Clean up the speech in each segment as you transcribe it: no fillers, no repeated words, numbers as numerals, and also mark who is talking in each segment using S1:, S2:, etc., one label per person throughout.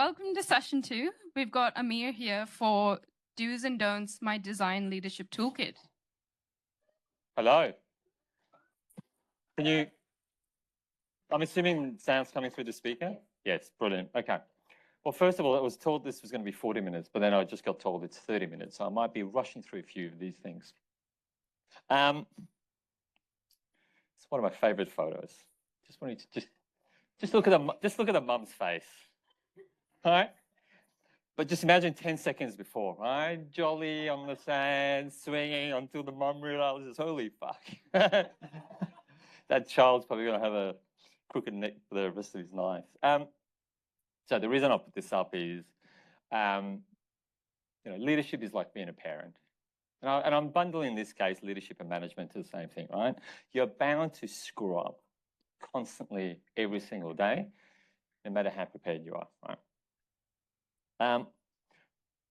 S1: welcome to session 2. We've got Amir here for Do's and Don'ts, my design leadership toolkit.
S2: Hello. I'm assuming sound's coming through the speaker? Yes, brilliant. Okay. Well, first of all, I was told this was going to be 40 minutes, but then I just got told it's 30 minutes. So I might be rushing through a few of these things. It's one of my favorite photos. Just want you to just look at the mum's face. All right? But just imagine 10 seconds before, right? Jolly on the sand, swinging until the mum realizes, holy fuck. That child's probably going to have a crooked neck for the rest of his life. So the reason I put this up is, leadership is like being a parent. And I'm bundling in this case leadership and management to the same thing, right? You're bound to screw up constantly every single day, no matter how prepared you are, right?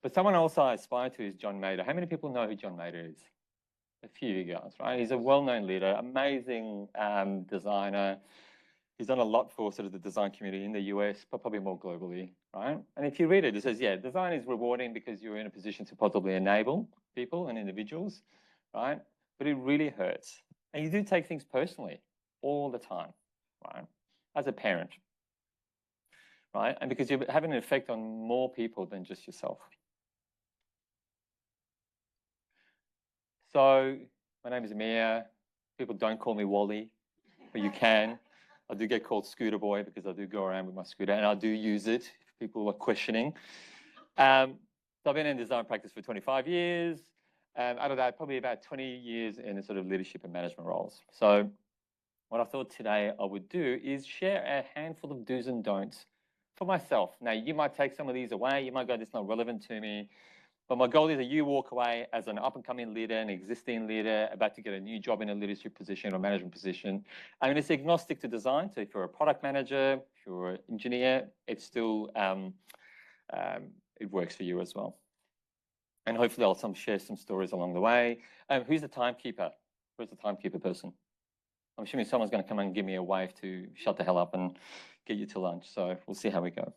S2: But someone else I aspire to is John Mader. How many people know who John Mader is? A few of you guys, right? He's a well-known leader, amazing designer. He's done a lot for sort of the design community in the US, but probably more globally, right? And if you read it, it says, yeah, design is rewarding because you're in a position to possibly enable people and individuals, right? But it really hurts. And you do take things personally all the time, right? As a parent, right? And because you're having an effect on more people than just yourself. So my name is Amir. People don't call me Wally, but you can. I do get called Scooter Boy because I do go around with my scooter and I do use it if people are questioning. So I've been in design practice for 25 years. Out of that, probably about 20 years in sort of leadership and management roles. So what I thought today I would do is share a handful of do's and don'ts for myself. Now, you might take some of these away. You might go, this is not relevant to me. But my goal is that you walk away as an up-and-coming leader, an existing leader, about to get a new job in a leadership position or management position. I mean, it's agnostic to design. So if you're a product manager, if you're an engineer, it's still, it works for you as well. And hopefully I'll share some stories along the way. Who's the timekeeper? Who's the timekeeper person? I'm assuming someone's going to come and give me a wave to shut the hell up and get you to lunch. So we'll see how we go.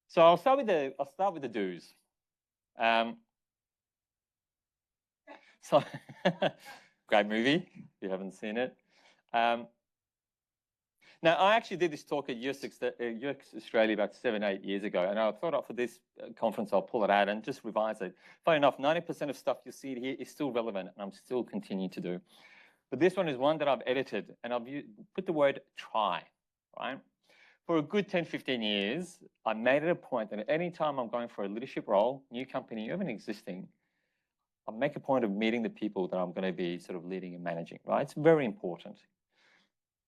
S2: So I'll start with the do's. So great movie if you haven't seen it. Now I actually did this talk at UX Australia about 7-8 years ago, and I thought for this conference I'll pull it out and just revise it. Funny enough, 90% of stuff you see here is still relevant, and I'm still continuing to do. But this one is one that I've edited, and I've put the word try, right? For a good 10-15 years, I made it a point that any time I'm going for a leadership role, new company, even existing, I make a point of meeting the people that I'm going to be sort of leading and managing, right? It's very important.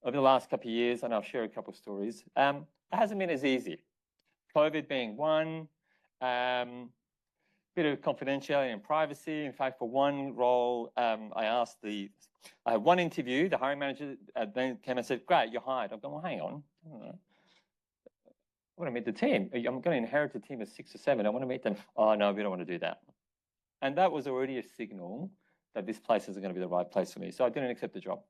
S2: Over the last couple of years, and I'll share a couple of stories, it hasn't been as easy. COVID being one, bit of confidentiality and privacy. In fact, for one role, I had one interview, the hiring manager then came and said, great, you're hired. I'm going, well, hang on. I want to meet the team. I'm going to inherit a team of 6 or 7. I want to meet them. Oh, no, we don't want to do that. And that was already a signal that this place isn't going to be the right place for me. So I didn't accept the job.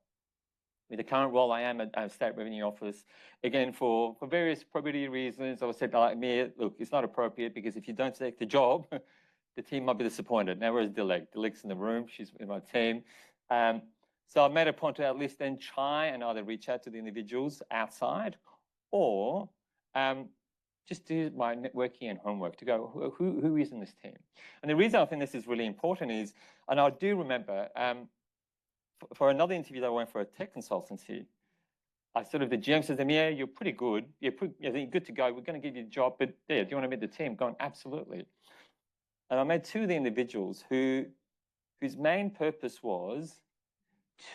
S2: With the current role, I am at a state revenue office. Again, for various probity reasons, I was said, like, look, it's not appropriate because if you don't take the job, the team might be disappointed. Now, where's Dilek? Dilek's in the room. She's in my team. So I made a point to at least then try and either reach out to the individuals outside or just do my networking and homework to go, who is in this team? And the reason I think this is really important is, and I do remember, for another interview that I went for a tech consultancy, the GM says to me, yeah, you're pretty good. You're good to go. We're going to give you a job, but yeah, do you want to meet the team? Going, absolutely. And I met 2 of the individuals whose main purpose was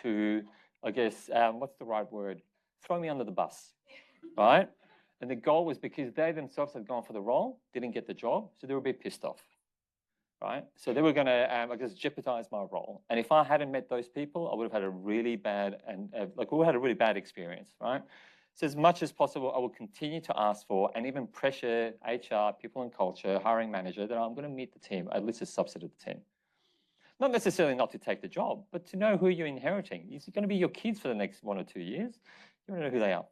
S2: to, I guess, what's the right word? Throw me under the bus, right? And the goal was because they themselves had gone for the role, didn't get the job, so they were a bit pissed off, right? So they were going to, I guess, jeopardize my role. And if I hadn't met those people, I would have had a really bad, we would have had a really bad experience, right? So as much as possible, I will continue to ask for and even pressure HR, people and culture, hiring manager, that I'm going to meet the team, at least a subset of the team. Not necessarily not to take the job, but to know who you're inheriting. It's going to be your kids for the next 1 or 2 years. You want to know who they are.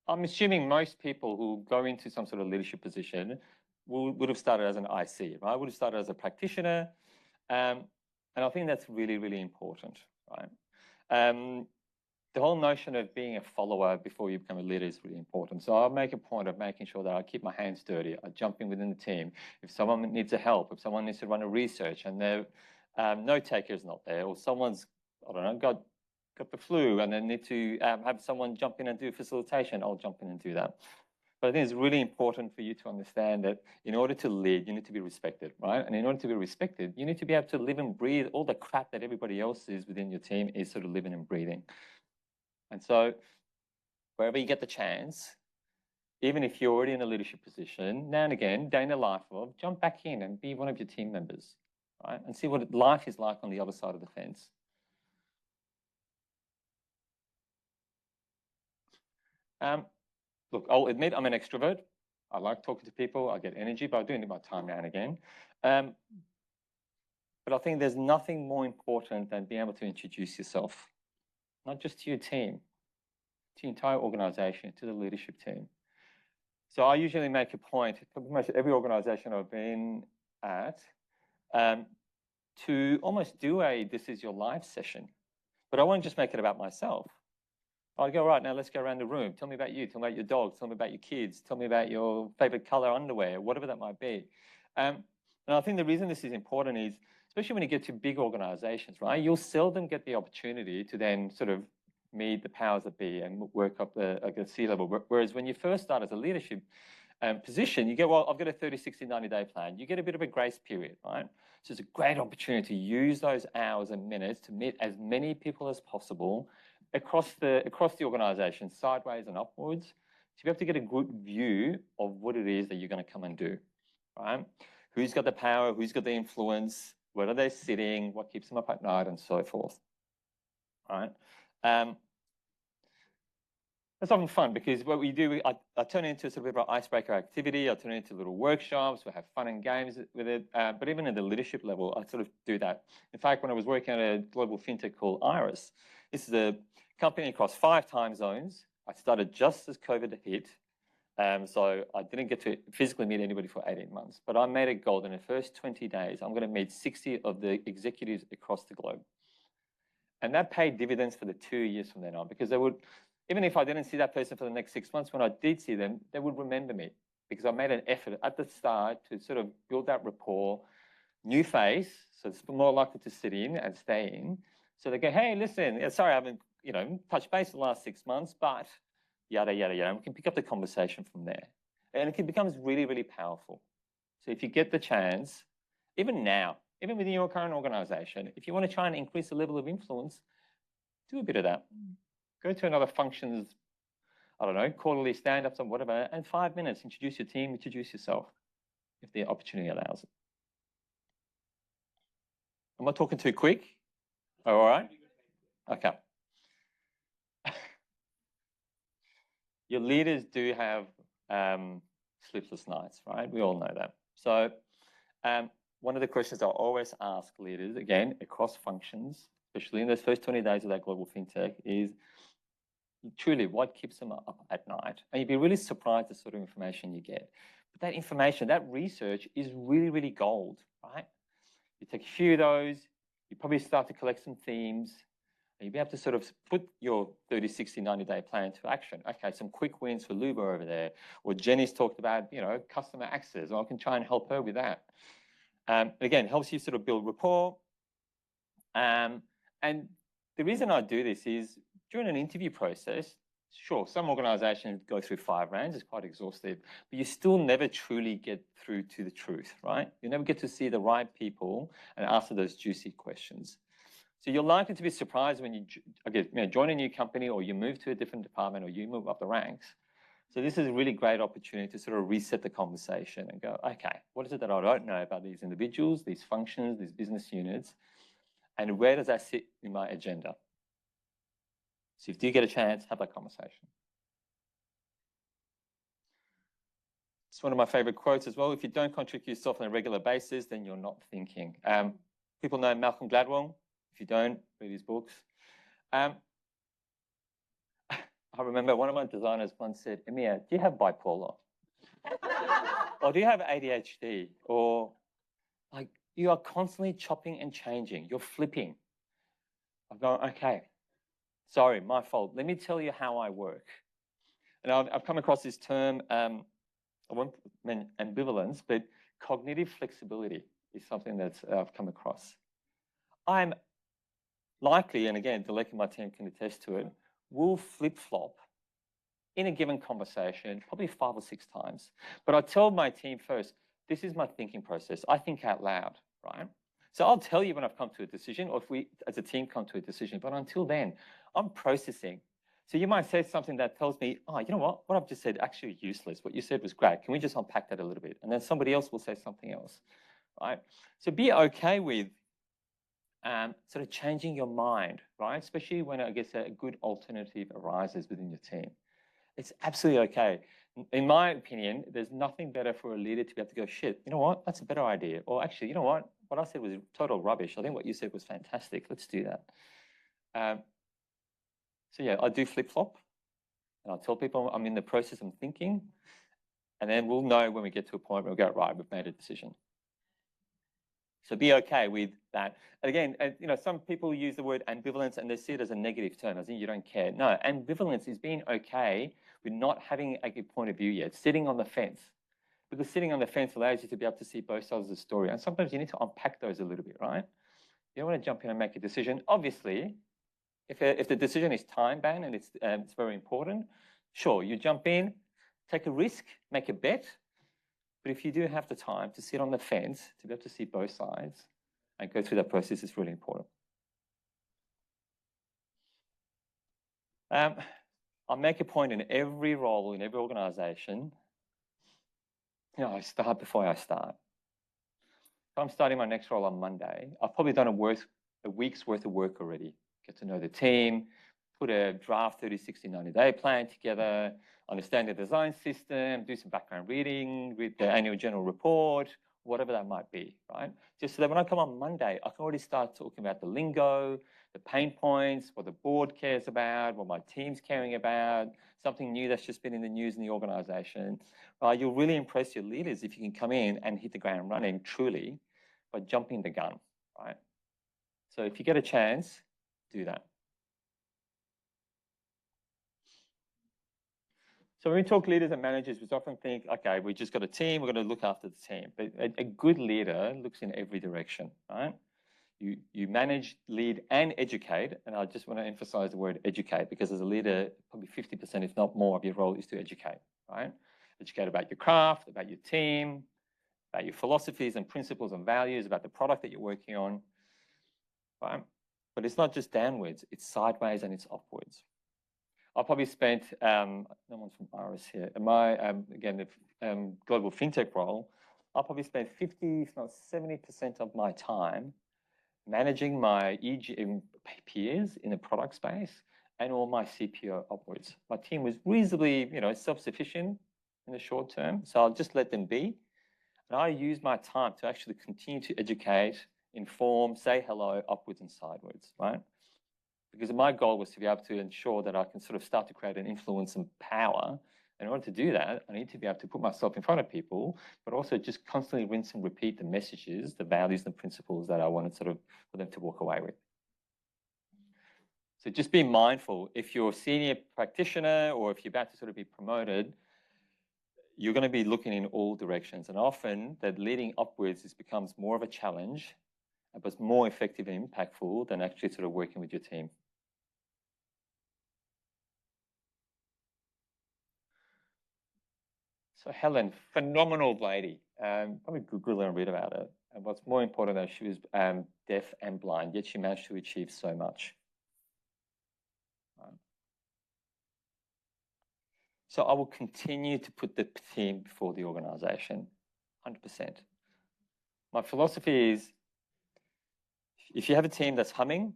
S2: I'm assuming most people who go into some sort of leadership position would have started as an IC, right? Would have started as a practitioner. And I think that's really, really important, right? The whole notion of being a follower before you become a leader is really important. So I'll make a point of making sure that I keep my hands dirty. I jump in within the team. If someone needs a help, if someone needs to run a research and their note taker is not there, or someone's, I don't know, got the flu and they need to have someone jump in and do facilitation, I'll jump in and do that. But I think it's really important for you to understand that in order to lead, you need to be respected, right? And in order to be respected, you need to be able to live and breathe all the crap that everybody else is within your team is sort of living and breathing. And so wherever you get the chance, even if you're already in a leadership position, now and again, day in the life of, jump back in and be one of your team members, right? And see what life is like on the other side of the fence. Look, I'll admit I'm an extrovert. I like talking to people. I get energy, but I do need my time now and again. But I think there's nothing more important than being able to introduce yourself, not just to your team, to your entire organization, to the leadership team. So I usually make a point, pretty much every organization I've been at, to almost do a "this is your life" session. But I won't just make it about myself. I'll go, right, now let's go around the room. Tell me about you. Tell me about your dogs. Tell me about your kids. Tell me about your favorite color underwear, whatever that might be. And I think the reason this is important is, especially when you get to big organizations, right? You'll seldom get the opportunity to then sort of meet the powers that be and work up the C-level. Whereas when you first start as a leadership position, you go, well, I've got a 30, 60, 90-day plan. You get a bit of a grace period, right? So it's a great opportunity to use those hours and minutes to meet as many people as possible across the organization, sideways and upwards, to be able to get a good view of what it is that you're going to come and do, right? Who's got the power, who's got the influence, where are they sitting, what keeps them up at night, and so forth, right? That's often fun because what we do, I turn it into a sort of an icebreaker activity. I turn it into little workshops. We have fun and games with it. But even at the leadership level, I sort of do that. In fact, when I was working at a global fintech called Iris, this is a company across 5 time zones. I started just as COVID hit. So I didn't get to physically meet anybody for 18 months. But I made a goal that in the first 20 days, I'm going to meet 60 of the executives across the globe. And that paid dividends for the 2 years from then on, because they would, even if I didn't see that person for the next 6 months, when I did see them, they would remember me because I made an effort at the start to sort of build that rapport, new face, so it's more likely to sit in and stay in. So they go, hey, listen, sorry, I haven't, touched base the last 6 months, but yada, yada, yada. We can pick up the conversation from there. And it becomes really, really powerful. So if you get the chance, even now, even within your current organization, if you want to try and increase the level of influence, do a bit of that. Go to another functions, I don't know, quarterly stand-ups or whatever, and 5 minutes, introduce your team, introduce yourself, if the opportunity allows it. Am I talking too quick? All right? Okay. Your leaders do have sleepless nights, right? We all know that. So one of the questions I always ask leaders, again, across functions, especially in those first 20 days of that global fintech, is truly what keeps them up at night? And you'd be really surprised the sort of information you get. But that information, that research is really, really gold, right? You take a few of those, you probably start to collect some themes, and you'll be able to sort of put your 30, 60, 90-day plan to action. Okay, some quick wins for Luba over there. Or Jenny's talked about, customer access, or I can try and help her with that. Again, helps you sort of build rapport. And the reason I do this is during an interview process, sure, some organizations go through 5 rounds, it's quite exhaustive, but you still never truly get through to the truth, right? You never get to see the right people and answer those juicy questions. So you're likely to be surprised when you join a new company, or you move to a different department, or you move up the ranks. So this is a really great opportunity to sort of reset the conversation and go, okay, what is it that I don't know about these individuals, these functions, these business units, and where does that sit in my agenda? So if you get a chance, have that conversation. It's one of my favorite quotes as well. If you don't contradict yourself on a regular basis, then you're not thinking. People know Malcolm Gladwell. If you don't, read his books. I I remember one of my designers once said, Amir, do you have bipolar? Or do you have ADHD? Or like you are constantly chopping and changing. You're flipping. I've gone, okay, sorry, my fault. Let me tell you how I work. And I've come across this term, I won't mean ambivalence, but cognitive flexibility is something that I've come across. I'm likely, and again, Dilek and my team can attest to it, will flip-flop in a given conversation, probably 5 or 6 times. But I tell my team first, this is my thinking process. I think out loud, right? So I'll tell you when I've come to a decision, or if we as a team come to a decision, but until then, I'm processing. So you might say something that tells me, oh, you know what I've just said actually useless. What you said was great. Can we just unpack that a little bit? And then somebody else will say something else, right? So be okay with sort of changing your mind, right? Especially when I guess a good alternative arises within your team. It's absolutely okay. In my opinion, there's nothing better for a leader to be able to go, shit, you know what? That's a better idea. Or actually, you know what? What I said was total rubbish. I think what you said was fantastic. Let's do that. So yeah, I do flip-flop. And I'll tell people I'm in the process of thinking. And then we'll know when we get to a point where we go, right, we've made a decision. So be okay with that. And again, you know, some people use the word ambivalence and they see it as a negative term, as in you don't care. No, ambivalence is being okay with not having a good point of view yet, sitting on the fence. Because sitting on the fence allows you to be able to see both sides of the story. And sometimes you need to unpack those a little bit, right? You don't want to jump in and make a decision. Obviously, if the decision is time-bound and it's very important, sure, you jump in, take a risk, make a bet. But if you do have the time to sit on the fence, to be able to see both sides and go through that process is really important. I'll make a point in every role, in every organization, you know, I start before I start. If I'm starting my next role on Monday, I've probably done a week's worth of work already. Get to know the team, put a draft 30, 60, 90-day plan together, understand the design system, do some background reading, read the annual general report, whatever that might be, right? Just so that when I come on Monday, I can already start talking about the lingo, the pain points, what the board cares about, what my team's caring about, something new that's just been in the news in the organization. You'll really impress your leaders if you can come in and hit the ground running truly by jumping the gun, right? So if you get a chance, do that. So when we talk leaders and managers, we often think, okay, we just got a team, we're going to look after the team. But a good leader looks in every direction, right? You manage, lead, and educate. And I just want to emphasize the word educate, because as a leader, probably 50%, if not more, of your role is to educate, right? Educate about your craft, about your team, about your philosophies and principles and values, about the product that you're working on, right? But it's not just downwards, it's sideways and it's upwards. I probably spent, no one's from Iris here, in my, again, the global fintech role, I probably spent 50, if not 70% of my time managing my peers in the product space and all my CPO upwards. My team was reasonably, you know, self-sufficient in the short term, so I'll just let them be. And I use my time to actually continue to educate, inform, say hello, upwards and sideways, right? Because my goal was to be able to ensure that I can sort of start to create an influence and power. And in order to do that, I need to be able to put myself in front of people, but also just constantly rinse and repeat the messages, the values and principles that I wanted sort of for them to walk away with. So just be mindful, if you're a senior practitioner or if you're about to sort of be promoted, you're going to be looking in all directions. And often that leading upwards becomes more of a challenge, but more effective and impactful than actually sort of working with your team. So Helen, phenomenal lady. Probably Google and read about it. And what's more important, though, she was deaf and blind, yet she managed to achieve so much. So I will continue to put the team before the organization, 100%. My philosophy is, if you have a team that's humming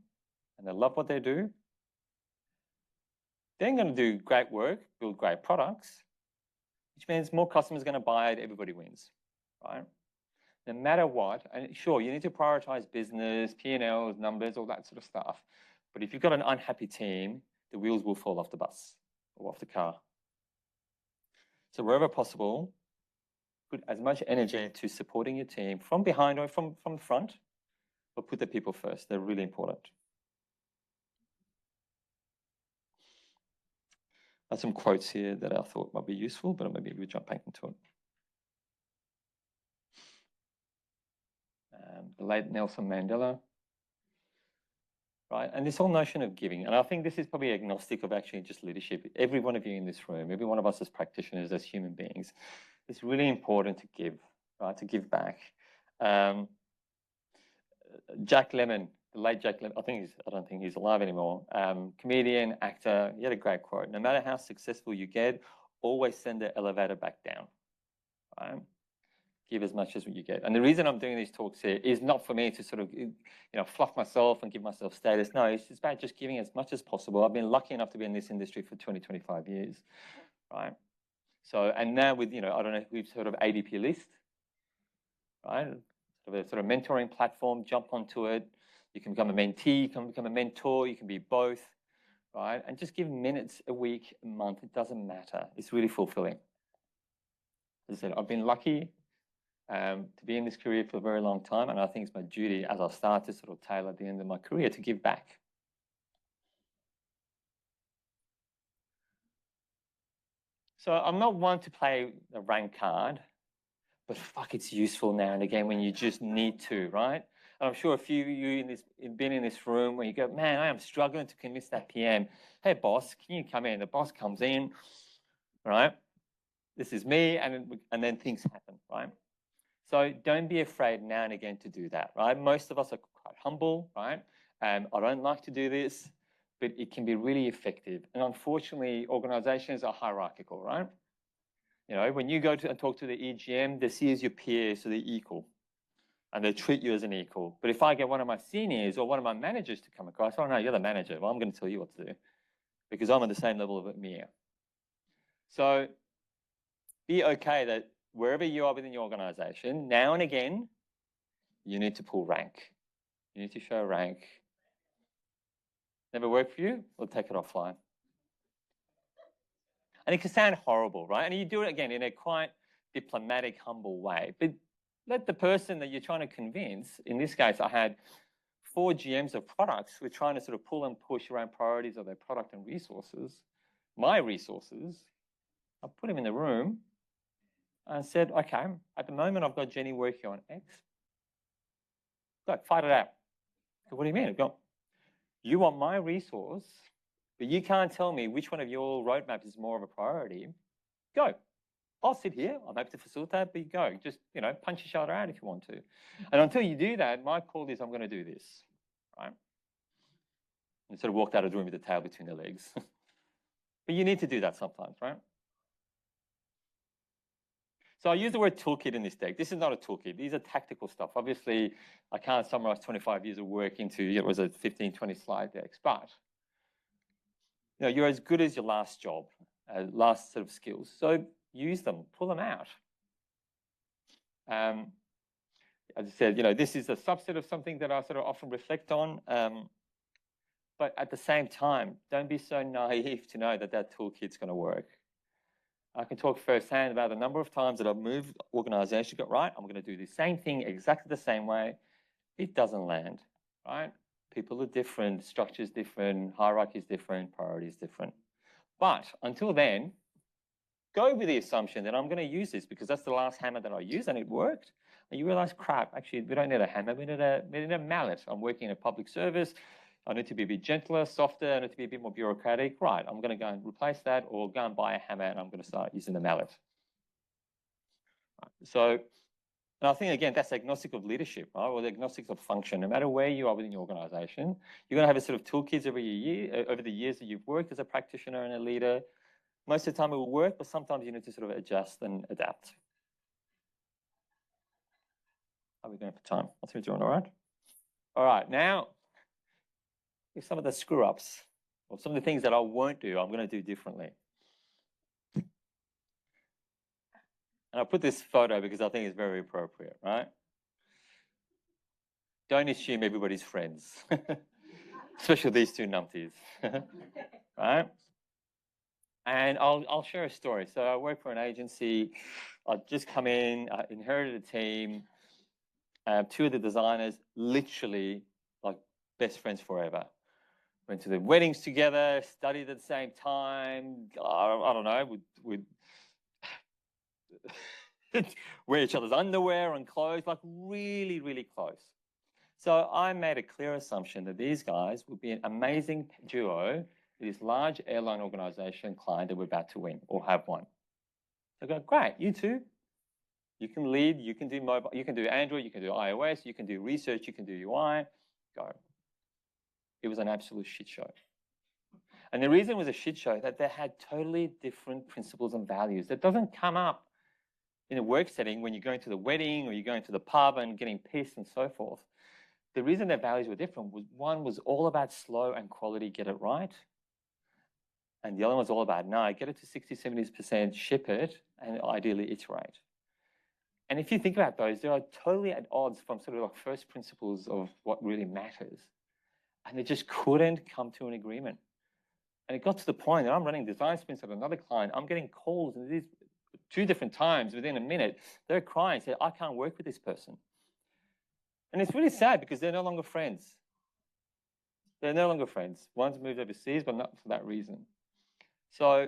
S2: and they love what they do, they're going to do great work, build great products, which means more customers are going to buy it, everybody wins, right? No matter what, and sure, you need to prioritize business, P&Ls, numbers, all that sort of stuff. But if you've got an unhappy team, the wheels will fall off the bus, or off the car. So wherever possible, put as much energy into supporting your team from behind or from the front, but put the people first. They're really important. There's some quotes here that I thought might be useful, but maybe we'll jump back into it. The late Nelson Mandela, right? And this whole notion of giving, and I think this is probably agnostic of actually just leadership. Every one of you in this room, every one of us as practitioners, as human beings, it's really important to give, right? To give back. Jack Lemmon, the late Jack Lemmon, I don't think he's alive anymore. Comedian, actor, he had a great quote. No matter how successful you get, always send the elevator back down, right? Give as much as you get. And the reason I'm doing these talks here is not for me to sort of, fluff myself and give myself status. No, it's just about just giving as much as possible. I've been lucky enough to be in this industry for 20, 25 years, right? So, and now with, I don't know, we've heard of ADP List, right? Sort of mentoring platform, jump onto it. You can become a mentee, you can become a mentor, you can be both, right? And just give minutes a week, a month, it doesn't matter. It's really fulfilling. As I said, I've been lucky to be in this career for a very long time, and I think it's my duty as I start to sort of tail at the end of my career to give back. So I'm not one to play a rank card, but fuck, it's useful now and again when you just need to, right? And I'm sure a few of you have been in this room where you go, man, I am struggling to convince that PM. Hey, boss, can you come in? The boss comes in, right? This is me, and then things happen, right? So don't be afraid now and again to do that, right? Most of us are quite humble, right? I don't like to do this, but it can be really effective. And unfortunately, organizations are hierarchical, right? When you go to and talk to the EGM, they see you as your peer, so they're equal. And they treat you as an equal. But if I get one of my seniors or one of my managers to come across, oh no, you're the manager. Well, I'm going to tell you what to do because I'm at the same level of Amir. So be okay that wherever you are within your organization, now and again, you need to pull rank. You need to show rank. Never worked for you? We'll take it offline. And it can sound horrible, right? And you do it again in a quite diplomatic, humble way. But let the person that you're trying to convince, in this case, I had 4 GMs of products who were trying to sort of pull and push around priorities of their product and resources, my resources. I put them in the room and said, okay, at the moment, I've got Jenny working on X. Go, fight it out. So what do you mean? I've got, you want my resource, but you can't tell me which one of your roadmaps is more of a priority. Go. I'll sit here. I'm happy to facilitate, but you go. Just, punch your shoulder out if you want to. And until you do that, my call is I'm going to do this, right? And sort of walked out of the room with the tail between their legs. But you need to do that sometimes, right? So I use the word toolkit in this deck. This is not a toolkit. These are tactical stuff. Obviously, I can't summarize 25 years of work into, it was a 15, 20 slide deck, but you're as good as your last job, last sort of skills. So use them, pull them out. As I said, this is a subset of something that I sort of often reflect on. But at the same time, don't be so naive to know that that toolkit's going to work. I can talk firsthand about the number of times that I've moved organizations, got right, I'm going to do the same thing exactly the same way. It doesn't land, right? People are different, structure's different, hierarchy's different, priority's different. But until then, go with the assumption that I'm going to use this because that's the last hammer that I used and it worked. And you realize, crap, actually, we don't need a hammer, we need a mallet. I'm working in a public service. I need to be a bit gentler, softer, I need to be a bit more bureaucratic. Right, I'm going to go and replace that or go and buy a hammer and I'm going to start using the mallet. Right. So, and I think, again, that's agnostic of leadership, right? Or the agnostic of function. No matter where you are within your organization, you're going to have a sort of toolkits over the years that you've worked as a practitioner and a leader. Most of the time it will work, but sometimes you need to sort of adjust and adapt. How are we going for time? I think we're doing all right. All right, now, if some of the screw-ups or some of the things that I won't do, I'm going to do differently. And I put this photo because I think it's very appropriate, right? Don't assume everybody's friends, especially these two numpties, right? And I'll share a story. So I work for an agency. I'd just come in, I inherited a team. Two of the designers, literally like best friends forever. Went to the weddings together, studied at the same time. I don't know, would wear each other's underwear and clothes, like really, really close. So I made a clear assumption that these guys would be an amazing duo for this large airline organization client that we're about to win or have won. So I go, great, you two, you can lead, you can do mobile, you can do Android, you can do iOS, you can do research, you can do UI, go. It was an absolute shit show. And the reason it was a shit show that they had totally different principles and values. That doesn't come up in a work setting when you're going to the wedding or you're going to the pub and getting pissed and so forth. The reason their values were different was one was all about slow and quality, get it right. And the other one was all about, no, get it to 60, 70%, ship it, and ideally iterate. And if you think about those, they are totally at odds from sort of like first principles of what really matters. And they just couldn't come to an agreement. And it got to the point that I'm running design sprints at another client. I'm getting calls and these 2 different times within a minute. They're crying, say, I can't work with this person. And it's really sad because they're no longer friends. They're no longer friends. One's moved overseas, but not for that reason. So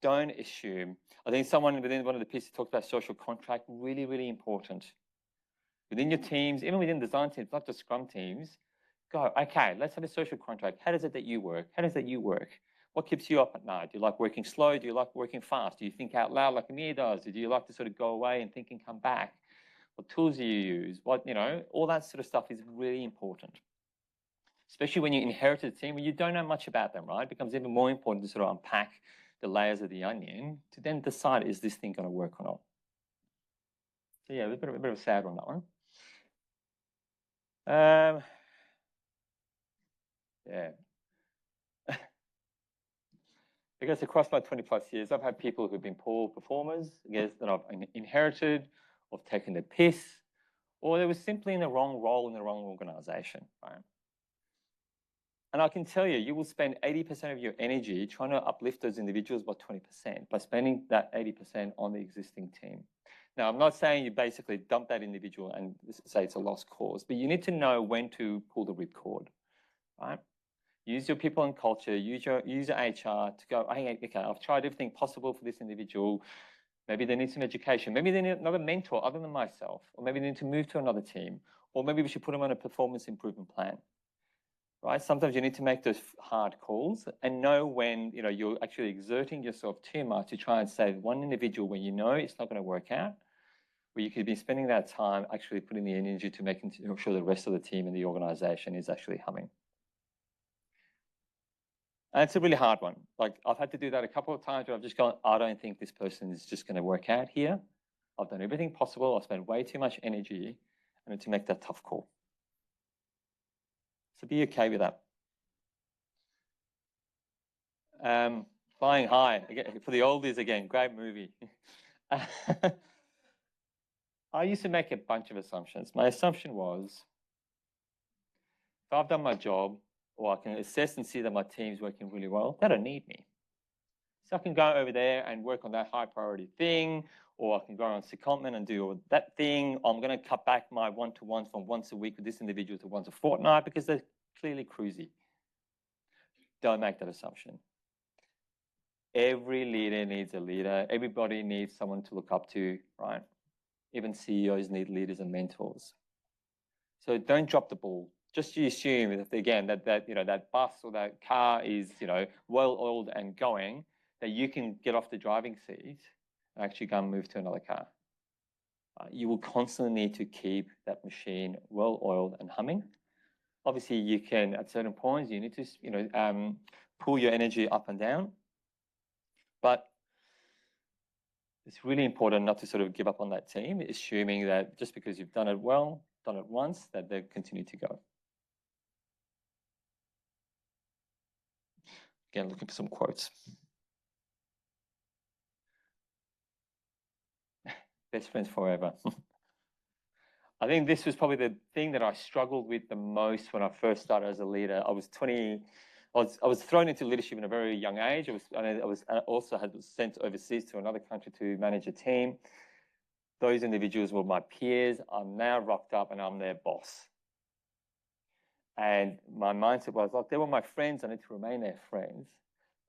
S2: don't assume. I think someone within one of the pieces talked about social contract, really, really important. Within your teams, even within design teams, not just Scrum teams, go, okay, let's have a social contract. How does it that you work? How does it that you work? What keeps you up at night? Do you like working slow? Do you like working fast? Do you think out loud like Amir does? Do you like to sort of go away and think and come back? What tools do you use? What, you know, all that sort of stuff is really important. Especially when you inherit a team where you don't know much about them, right? It becomes even more important to sort of unpack the layers of the onion to then decide, is this thing going to work or not? So yeah, a bit of a sad one, that one. Yeah. Because across my 20 plus years, I've had people who've been poor performers, yes, that I've inherited, or taken the piss, or they were simply in the wrong role in the wrong organization, right? And I can tell you, you will spend 80% of your energy trying to uplift those individuals by 20% by spending that 80% on the existing team. Now, I'm not saying you basically dump that individual and say it's a lost cause, but you need to know when to pull the ripcord, right? Use your people and culture, use your HR to go, hey, okay, I've tried everything possible for this individual. Maybe they need some education. Maybe they need another mentor other than myself, or maybe they need to move to another team, or maybe we should put them on a performance improvement plan. Right? Sometimes you need to make those hard calls and know when you're actually exerting yourself too much to try and save one individual when you know it's not going to work out, where you could be spending that time actually putting the energy to making sure the rest of the team and the organization is actually humming. And it's a really hard one. Like I've had to do that a couple of times where I've just gone, I don't think this person is just going to work out here. I've done everything possible. I've spent way too much energy and to make that tough call. So be okay with that. Flying High, again, for the oldies again, great movie. I used to make a bunch of assumptions. My assumption was, if I've done my job, or I can assess and see that my team's working really well, they don't need me. So I can go over there and work on that high priority thing, or I can go on secondment and do that thing. I'm going to cut back my one-to-ones from once a week with this individual to once a fortnight because they're clearly cruisy. Don't make that assumption. Every leader needs a leader. Everybody needs someone to look up to, right? Even CEOs need leaders and mentors. So don't drop the ball. Just you assume that again that bus or that car is well oiled and going, that you can get off the driving seat and actually go and move to another car. You will constantly need to keep that machine well oiled and humming. Obviously, you can at certain points you need to pull your energy up and down, but it's really important not to sort of give up on that team, assuming that just because you've done it well, done it once, that they continue to go. Again, looking for some quotes. Best friends forever. I think this was probably the thing that I struggled with the most when I first started as a leader. I was I was thrown into leadership in a very young age. I also had sent overseas to another country to manage a team. Those individuals were my peers. I'm now rocked up and I'm their boss. And my mindset was like, they were my friends. I need to remain their friends.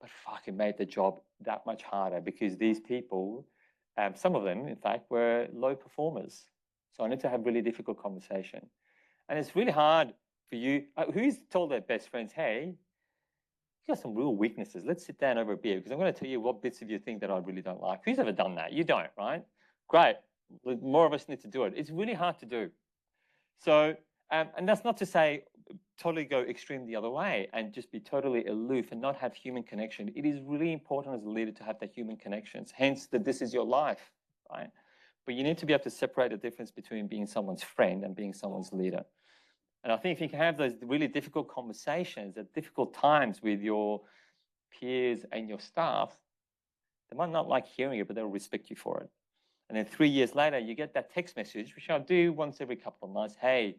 S2: But fuck, it made the job that much harder because these people, some of them, in fact, were low performers. So I need to have really difficult conversation. And it's really hard for you. Who's told their best friends, hey, you got some real weaknesses. Let's sit down over a beer because I'm going to tell you what bits of you think that I really don't like. Who's ever done that? You don't, right? Great. More of us need to do it. It's really hard to do. So, and that's not to say totally go extreme the other way and just be totally aloof and not have human connection. It is really important as a leader to have the human connections, hence that this is your life, right? But you need to be able to separate the difference between being someone's friend and being someone's leader. And I think if you can have those really difficult conversations at difficult times with your peers and your staff, they might not like hearing it, but they'll respect you for it. And then 3 years later, you get that text message, which I do once every couple of months. Hey,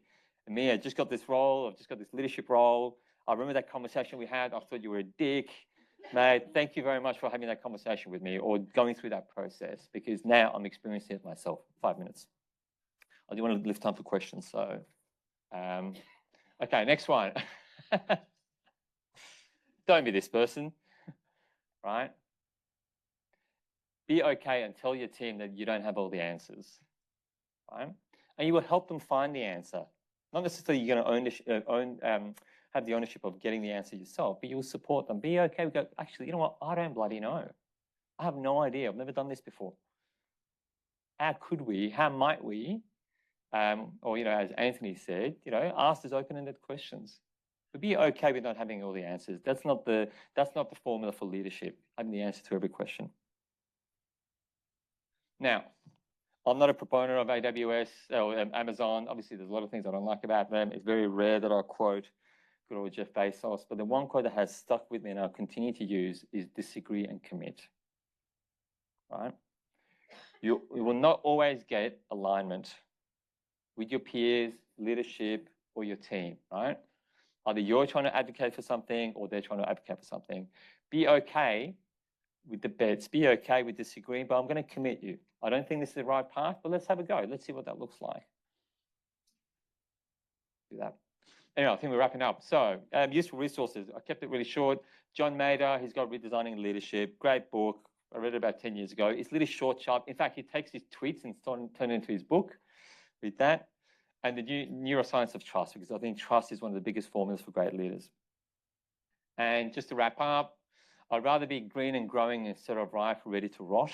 S2: Amir, I just got this role. I've just got this leadership role. I remember that conversation we had. I thought you were a dick. Mate, thank you very much for having that conversation with me or going through that process because now I'm experiencing it myself. 5 minutes. I do want to leave time for questions. So, okay, next one. Don't be this person, right? Be okay and tell your team that you don't have all the answers, right? And you will help them find the answer. Not necessarily you're going to have the ownership of getting the answer yourself, but you'll support them. Be okay with go, actually, you know what? I don't bloody know. I have no idea. I've never done this before. How could we? How might we? Or, you know, as Anthony said, you know, ask those open-ended questions. But be okay with not having all the answers. That's not the formula for leadership, having the answer to every question. Now, I'm not a proponent of AWS or Amazon. Obviously, there's a lot of things I don't like about them. It's very rare that I quote good old Jeff Bezos. But the one quote that has stuck with me and I'll continue to use is disagree and commit. Right? You will not always get alignment with your peers, leadership, or your team. Right? Either you're trying to advocate for something or they're trying to advocate for something. Be okay with the bets. Be okay with disagreeing, but I'm going to commit you. I don't think this is the right path, but let's have a go. Let's see what that looks like. Do that. Anyway, I think we're wrapping up. So, useful resources. I kept it really short. John Mader, he's got Redesigning Leadership. Great book. I read it about 10 years ago. It's really short, sharp. In fact, he takes his tweets and turn it into his book. Read that. And the neuroscience of trust, because I think trust is one of the biggest formulas for great leaders. And just to wrap up, I'd rather be green and growing instead of ripe, ready to rot,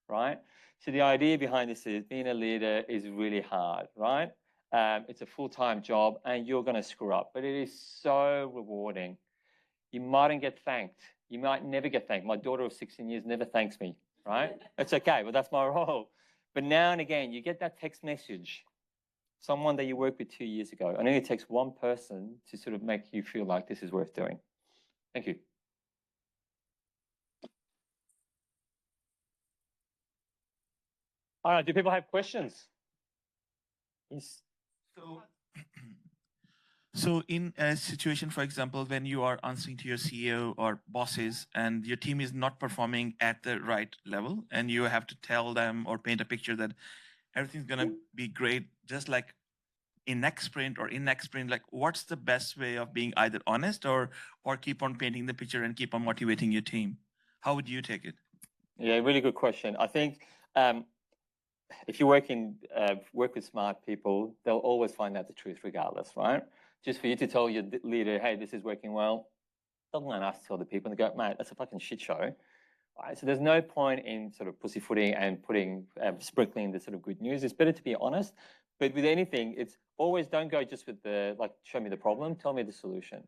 S2: right? So the idea behind this is being a leader is really hard, right? It's a full-time job and you're going to screw up, but it is so rewarding. You mightn't get thanked. You might never get thanked. My daughter of 16 years never thanks me, right? It's okay, but that's my role. But now and again, you get that text message, someone that you worked with 2 years ago, and it only takes one person to sort of make you feel like this is worth doing. Thank you. All right, do people have questions? Yes.
S3: So in a situation, for example, when you are answering to your CEO or bosses and your team is not performing at the right level and you have to tell them or paint a picture that everything's going to be great, just like in next sprint or in next sprint, like what's the best way of being either honest or keep on painting the picture and keep on motivating your team? How would you take it?
S2: Yeah, really good question. I think if you work with smart people, they'll always find out the truth regardless, right? Just for you to tell your leader, hey, this is working well, they'll go and ask to tell the people and they go, mate, that's a fucking shit show. Right? So there's no point in sort of pussyfooting and putting, sprinkling the sort of good news. It's better to be honest, but with anything, it's always don't go just with the, like, show me the problem, tell me the solution.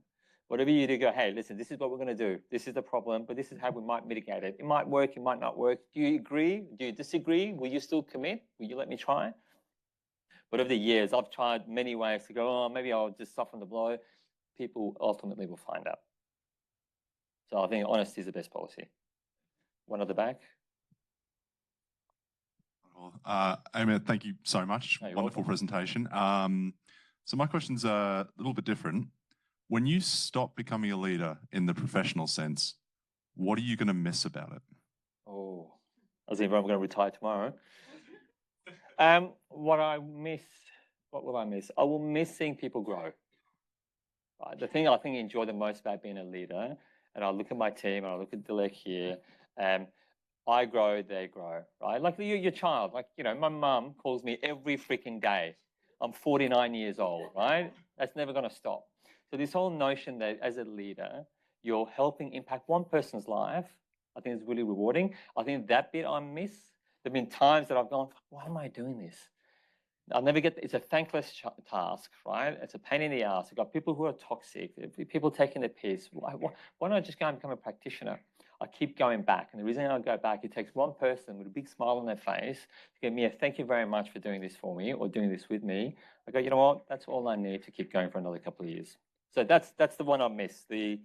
S2: Whatever you do, go, hey, listen, this is what we're going to do. This is the problem, but this is how we might mitigate it. It might work, it might not work. Do you agree? Do you disagree? Will you still commit? Will you let me try? But over the years, I've tried many ways to go, oh, maybe I'll just soften the blow. People ultimately will find out. So I think honesty is the best policy. One at the back.
S4: Amir, thank you so much.
S2: Oh,
S4: wonderful
S2: welcome.
S4: presentation. So my question's a little bit different. When you stop becoming a leader in the professional sense, what are you going to miss about it?
S2: Oh, as if I'm going to retire tomorrow. What I miss, what will I miss? I will miss seeing people grow. Right? The thing I think I enjoy the most about being a leader, and I look at my team and I look at Dilek here, I grow, they grow, right? Like your child, like, you know, my mum calls me every freaking day. I'm 49 years old, right? That's never going to stop. So this whole notion that as a leader, you're helping impact one person's life, I think is really rewarding. I think that bit I miss. There have been times that I've gone, why am I doing this? I'll never get, it's a thankless task, right? It's a pain in the ass. You've got people who are toxic, people taking the piss. Why don't I just go and become a practitioner? I keep going back. And the reason I go back, it takes one person with a big smile on their face to give me a thank you very much for doing this for me or doing this with me. I go, you know what? That's all I need to keep going for another couple of years. So that's the one I miss, the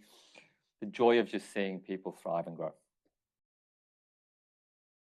S2: joy of just seeing people thrive and grow.